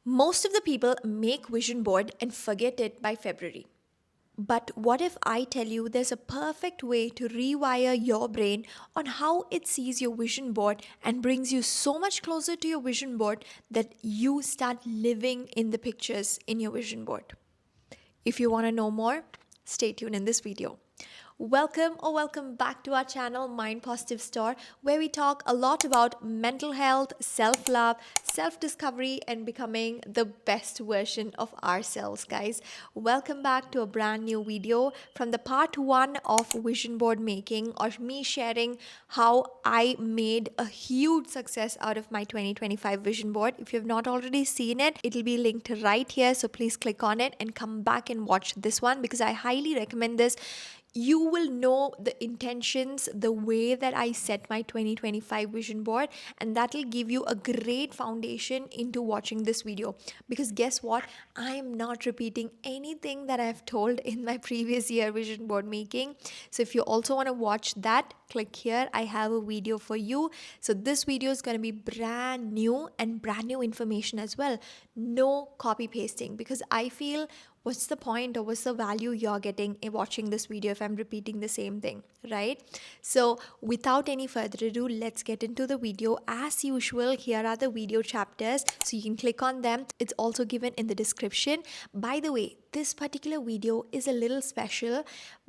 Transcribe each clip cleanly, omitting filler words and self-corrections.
Most of the people make vision board and forget it by February. But what if I tell you there's a perfect way to rewire your brain on how it sees your vision board and brings you so much closer to your vision board that you start living in the pictures in your vision board? If you want to know more, stay tuned in this video. Welcome back to our channel Mind Positive Store, where we talk a lot about mental health, self-love, self-discovery, and becoming the best version of ourselves, guys. Welcome back to a brand new video from the part 1 of vision board making, or me sharing how I made a huge success out of my 2025 vision board. If you have not already seen it, it'll be linked right here, so please click on it and come back and watch this one, because I highly recommend this. You will know the intentions, the way that I set my 2025 vision board, and that will give you a great foundation into watching this video. Because guess what? I am not repeating anything that I've told in my previous year vision board making. So if you also want to watch that, click here. I have a video for you. So this video is going to be brand new and brand new information as well. No copy pasting, because I feel, what's the point or what's the value you're getting in watching this video if I'm repeating the same thing, right? So without any further ado, let's get into the video. As usual, here are the video chapters, so you can click on them. It's also given in the description. By the way, this particular video is a little special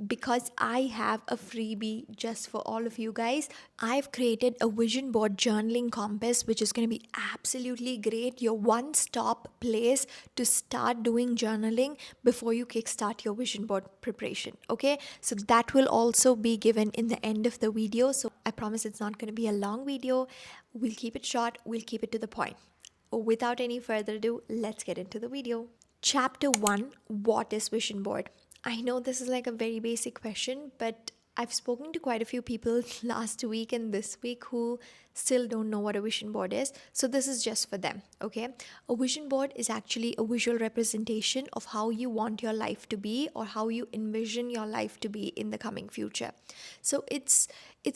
because I have a freebie just for all of you guys. I've created a vision board journaling compass, which is going to be absolutely great. Your one-stop place to start doing journaling before you kickstart your vision board preparation. Okay, so that will also be given in the end of the video. So I promise it's not going to be a long video. We'll keep it short. We'll keep it to the point. Without any further ado, let's get into the video. Chapter 1: What is vision board? I know this is like a very basic question, but I've spoken to quite a few people last week and this week who still don't know what a vision board is. So this is just for them, okay? A vision board is actually a visual representation of how you want your life to be, or how you envision your life to be in the coming future. So it's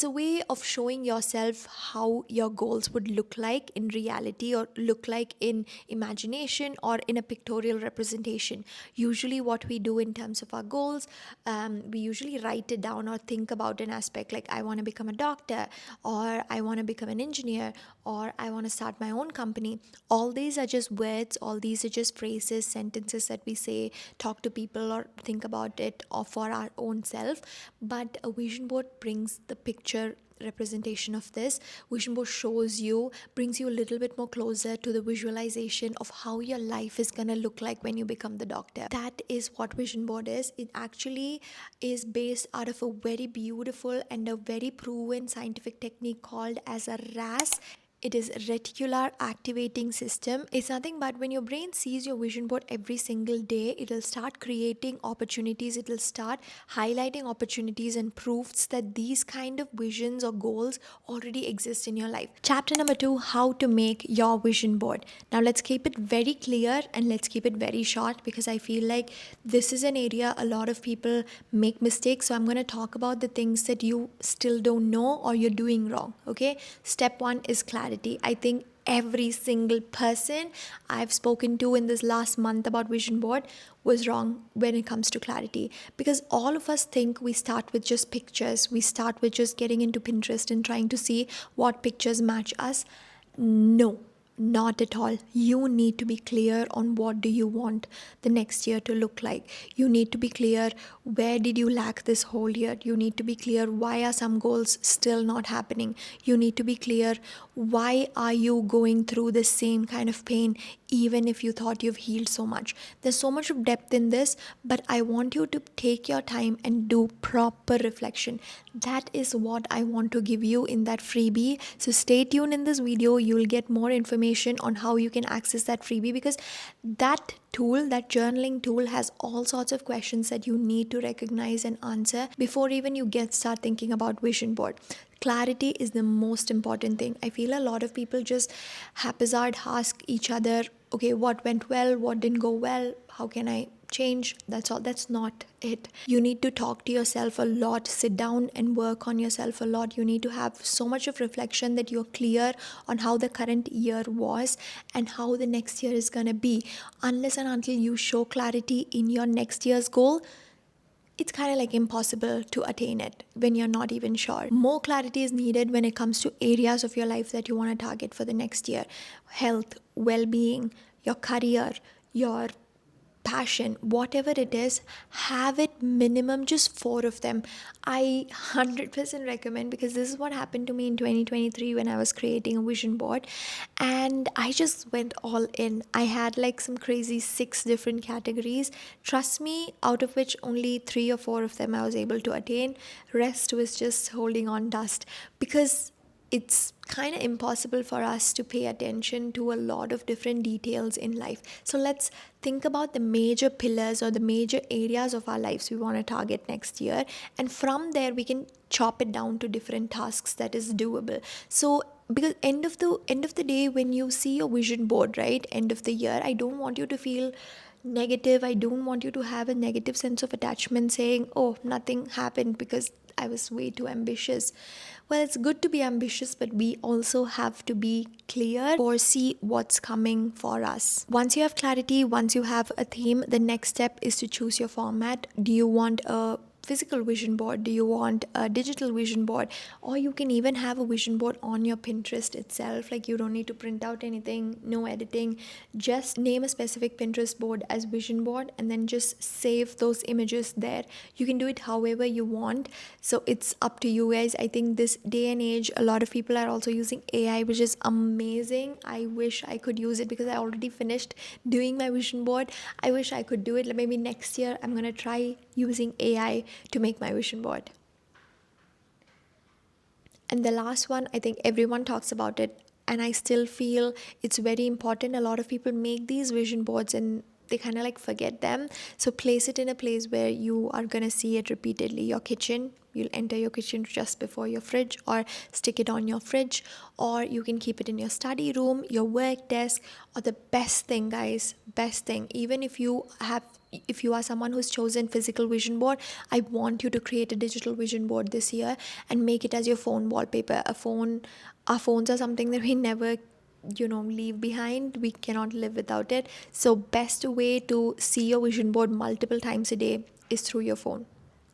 a way of showing yourself how your goals would look like in reality, or look like in imagination, or in a pictorial representation. Usually what we do in terms of our goals, we usually write it down or think about an aspect like, I want to become a doctor, or I want to become an engineer, or I want to start my own company. All these are just words, all these are just phrases, sentences that we say, talk to people, or think about it or for our own self. But a vision board brings the picture representation of this. Vision board shows you, brings you a little bit more closer to the visualization of how your life is gonna look like when you become the doctor. That is what vision board is. It actually is based out of a very beautiful and a very proven scientific technique called as a RAS. It is reticular activating system. It's nothing but when your brain sees your vision board every single day, it'll start creating opportunities. It'll start highlighting opportunities and proofs that these kind of visions or goals already exist in your life. Chapter number 2: How to make your vision board. Now let's keep it very clear and let's keep it very short, because I feel like this is an area a lot of people make mistakes. So I'm going to talk about the things that you still don't know or you're doing wrong. Okay, step 1 is clarity. I think every single person I've spoken to in this last month about vision board was wrong when it comes to clarity, because all of us think we start with just pictures. We start with just getting into Pinterest and trying to see what pictures match us. No, not at all. You need to be clear on what do you want the next year to look like. You need to be clear, where did you lack this whole year. You need to be clear, why are some goals still not happening. You need to be clear, why are you going through the same kind of pain even if you thought you've healed so much. There's so much of depth in this, but I want you to take your time and do proper reflection. That is what I want to give you in that freebie. So stay tuned in this video. You'll get more information on how you can access that freebie, because that tool, that journaling tool, has all sorts of questions that you need to recognize and answer before even you start thinking about vision board. Clarity is the most important thing. I feel a lot of people just haphazard ask each other, okay, what went well, what didn't go well, how can I change. That's all. That's not it. You need to talk to yourself a lot, sit down and work on yourself a lot. You need to have so much of reflection that you're clear on how the current year was and how the next year is going to be. Unless and until you show clarity in your next year's goal, it's kind of like impossible to attain it when you're not even sure. More clarity is needed when it comes to areas of your life that you want to target for the next year: health, well being, your career, your passion, whatever it is. Have it minimum just four of them. I 100% recommend, because this is what happened to me in 2023 when I was creating a vision board, and I just went all in. I had like some crazy 6 different categories. Trust me, out of which only 3 or 4 of them I was able to attain. Rest was just holding on dust, because it's kind of impossible for us to pay attention to a lot of different details in life. So let's think about the major pillars or the major areas of our lives we want to target next year, and from there we can chop it down to different tasks that is doable. So because end of the day, when you see your vision board, right, end of the year, I don't want you to feel negative. I don't want you to have a negative sense of attachment saying, oh, nothing happened because I was way too ambitious. Well, it's good to be ambitious, but we also have to be clear, foresee what's coming for us. Once you have clarity, once you have a theme, the next step is to choose your format. Do you want a physical vision board? Do you want a digital vision board? Or you can even have a vision board on your Pinterest itself. Like, you don't need to print out anything, no editing. Just name a specific Pinterest board as vision board and then just save those images there. You can do it however you want. So it's up to you guys. I think this day and age, a lot of people are also using AI, which is amazing. I wish I could use it because I already finished doing my vision board. I wish I could do it. Maybe next year I'm going to try using AI to make my vision board. And the last one, I think everyone talks about it, and I still feel it's very important. A lot of people make these vision boards and they kind of like forget them. So place it in a place where you are going to see it repeatedly. Your kitchen, you'll enter your kitchen just before your fridge, or stick it on your fridge, or you can keep it in your study room, your work desk, or the best thing, guys, best thing, even if you are someone who's chosen physical vision board, I want you to create a digital vision board this year and make it as your phone wallpaper. Our phones are something that we never leave behind. We cannot live without it. So best way to see your vision board multiple times a day is through your phone.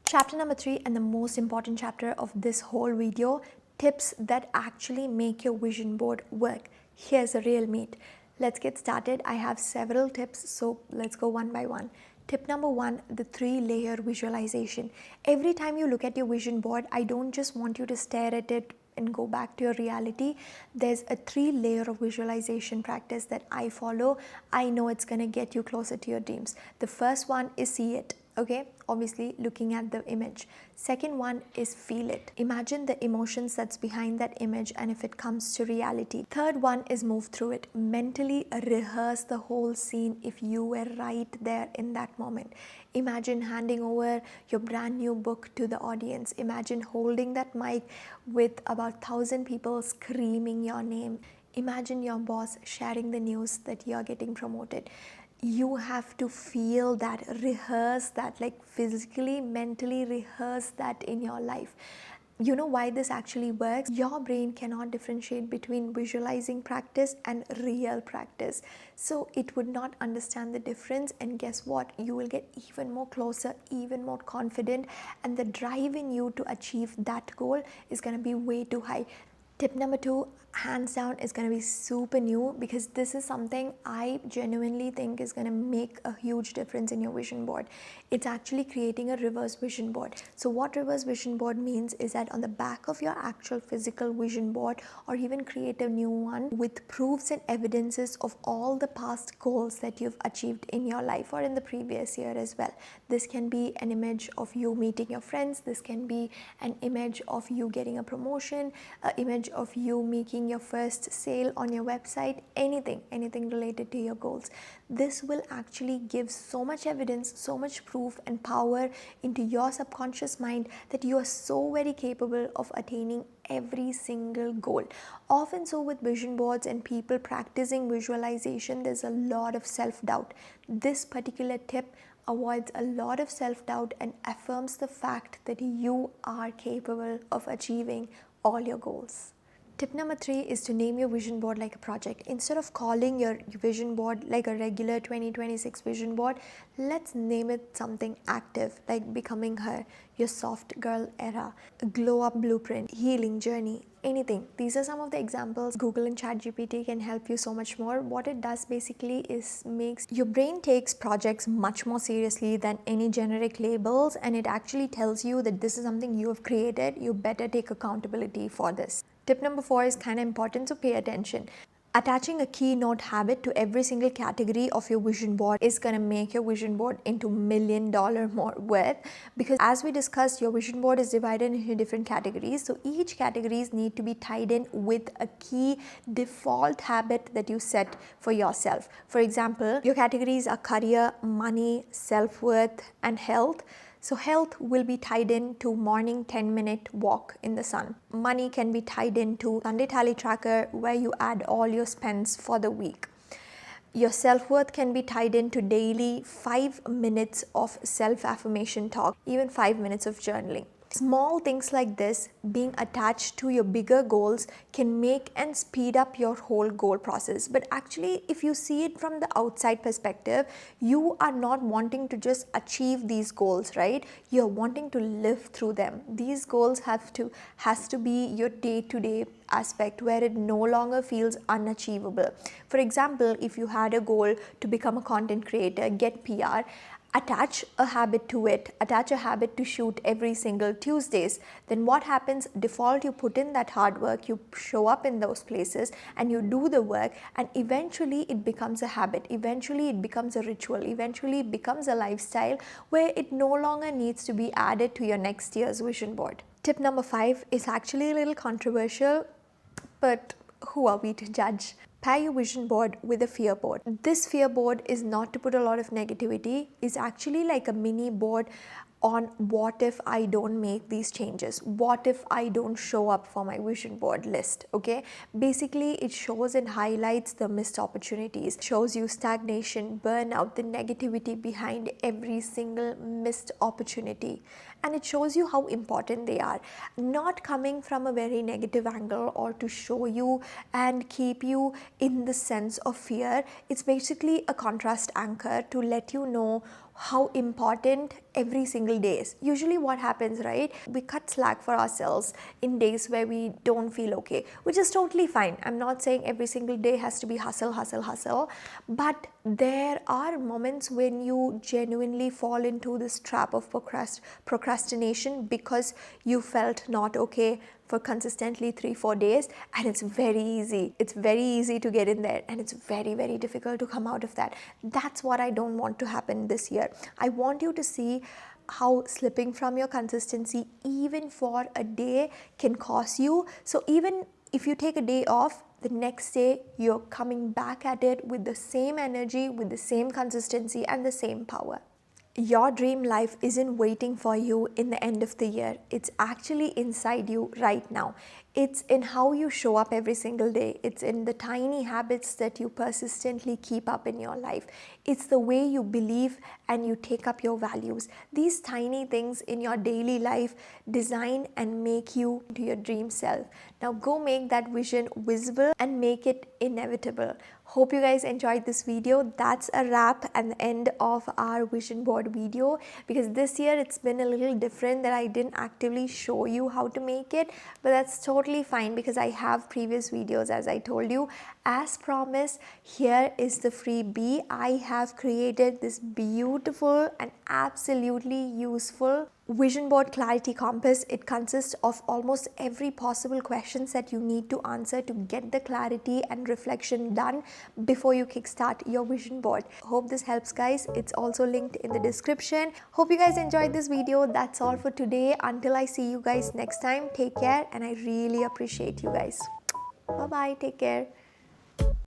Chapter number 3, and the most important chapter of this whole video: tips that actually make your vision board work. Here's the real meat. Let's get started. I have several tips, so let's go one by one. Tip number 1, the 3-layer visualization. Every time you look at your vision board, I don't just want you to stare at it and go back to your reality. There's a 3-layer of visualization practice that I follow. I know it's going to get you closer to your dreams. The first one is see it. Okay, obviously looking at the image. Second one is feel it. Imagine the emotions that's behind that image and if it comes to reality. Third one is move through it. Mentally rehearse the whole scene if you were right there in that moment. Imagine handing over your brand new book to the audience. Imagine holding that mic with about 1,000 people screaming your name. Imagine your boss sharing the news that you're getting promoted. You have to feel that, rehearse that, like physically, mentally rehearse that in your life. You know why this actually works? Your brain cannot differentiate between visualizing practice and real practice. So it would not understand the difference, and guess what? You will get even more closer, even more confident, and the drive in you to achieve that goal is going to be way too high. Tip number 2, hands down, is going to be super new, because this is something I genuinely think is going to make a huge difference in your vision board. It's actually creating a reverse vision board. So what reverse vision board means is that on the back of your actual physical vision board, or even create a new one with proofs and evidences of all the past goals that you've achieved in your life or in the previous year as well. This can be an image of you meeting your friends. This can be an image of you getting a promotion, an image of you making your first sale on your website, anything related to your goals. This will actually give so much evidence, so much proof and power into your subconscious mind that you are so very capable of attaining every single goal. Often so with vision boards and people practicing visualization, there's a lot of self-doubt. This particular tip avoids a lot of self-doubt, and affirms the fact that you are capable of achieving all your goals. Tip number 3 is to name your vision board like a project. Instead of calling your vision board like a regular 2026 vision board, let's name it something active, like becoming her, your soft girl era, a glow up blueprint, healing journey, anything. These are some of the examples. Google and ChatGPT can help you so much more. What it does basically is makes your brain takes projects much more seriously than any generic labels, and it actually tells you that this is something you have created. You better take accountability for this. Tip number 4 is kind of important, so pay attention. Attaching a keynote habit to every single category of your vision board is going to make your vision board into $1 million more worth, because as we discussed, your vision board is divided into different categories. So each categories need to be tied in with a key default habit that you set for yourself. For example, your categories are career, money, self-worth, and health. So health will be tied in to morning 10-minute walk in the sun. Money can be tied into Sunday Tally Tracker, where you add all your spends for the week. Your self-worth can be tied into daily 5 minutes of self-affirmation talk, even 5 minutes of journaling. Small things like this being attached to your bigger goals can make and speed up your whole goal process. But actually, if you see it from the outside perspective, you are not wanting to just achieve these goals, right? You're wanting to live through them. These goals has to be your day-to-day aspect, where it no longer feels unachievable. For example, if you had a goal to become a content creator, get PR, attach a habit to it, attach a habit to shoot every single Tuesdays. Then what happens? Default, you put in that hard work, you show up in those places and you do the work, and eventually it becomes a habit. Eventually it becomes a ritual. Eventually it becomes a lifestyle where it no longer needs to be added to your next year's vision board. Tip number 5 is actually a little controversial, but who are we to judge? Pair your vision board with a fear board. This fear board is not to put a lot of negativity. It's actually like a mini board on what if I don't make these changes? What if I don't show up for my vision board list? Okay, basically it shows and highlights the missed opportunities, shows you stagnation, burnout, the negativity behind every single missed opportunity, and it shows you how important they are, not coming from a very negative angle or to show you and keep you in the sense of fear. It's basically a contrast anchor to let you know how important every single day is. Usually what happens, right? We cut slack for ourselves in days where we don't feel okay, which is totally fine. I'm not saying every single day has to be hustle, hustle, hustle, but there are moments when you genuinely fall into this trap of procrastination because you felt not okay for consistently 3-4 days, and it's very easy to get in there, and it's very, very difficult to come out of that. That's what I don't want to happen this year. I want you to see how slipping from your consistency even for a day can cost you. So even if you take a day off, the next day you're coming back at it with the same energy, with the same consistency and the same power. Your dream life isn't waiting for you in the end of the year. It's actually inside you right now. It's in how you show up every single day. It's in the tiny habits that you persistently keep up in your life. It's the way you believe and you take up your values. These tiny things in your daily life design and make you into your dream self. Now go make that vision visible and make it inevitable. Hope you guys enjoyed this video. That's a wrap and the end of our vision board video, because this year it's been a little different that I didn't actively show you how to make it, but that's totally fine because I have previous videos, as I told you. As promised, here is the freebie. I have created this beautiful and absolutely useful vision board clarity compass. It consists of almost every possible questions that you need to answer to get the clarity and reflection done before you kickstart your vision board. Hope this helps, guys. It's also linked in the description. Hope you guys enjoyed this video. That's all for today. Until I see you guys next time, take care, and I really appreciate you guys. Bye bye. Take care.